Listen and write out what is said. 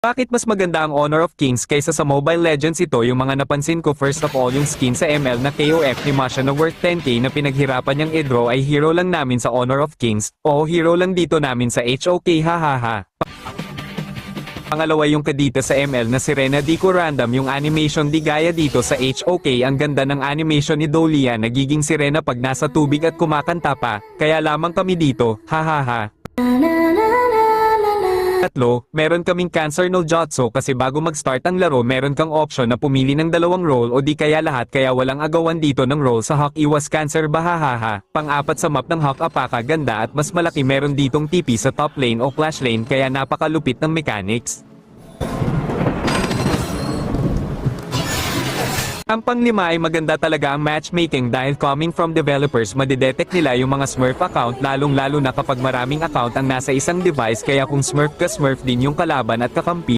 Bakit mas maganda ang Honor of Kings kaysa sa Mobile Legends? Ito yung mga napansin ko. First of all, yung skin sa ML na KOF ni Masha na worth 10k na pinaghirapan niyang i-draw ay hero lang namin sa Honor of Kings. Oo, hero lang dito namin sa HOK, hahaha. Pangalawa yung kadita sa ML na si Rena di ko random yung animation di gaya dito sa HOK. Ang ganda ng animation ni Dolia, nagiging sirena pag nasa tubig at kumakanta pa, kaya lamang kami dito, hahaha. Tatlo, meron kaming Cancer no Jutsu kasi bago mag-start ang laro meron kang option na pumili ng dalawang role o di kaya lahat, kaya walang agawan dito ng role sa Hawk iwas Cancer bahahaha. Pang-apat sa map ng Hawk apaka ganda at mas malaki, meron ditong TP sa top lane o clash lane kaya napakalupit ng mechanics. Ang panglima ay maganda talaga ang matchmaking dahil coming from developers madidetect nila yung mga Smurf account, lalong lalo na kapag maraming account ang nasa isang device, kaya kung Smurf ka Smurf din yung kalaban at kakampi.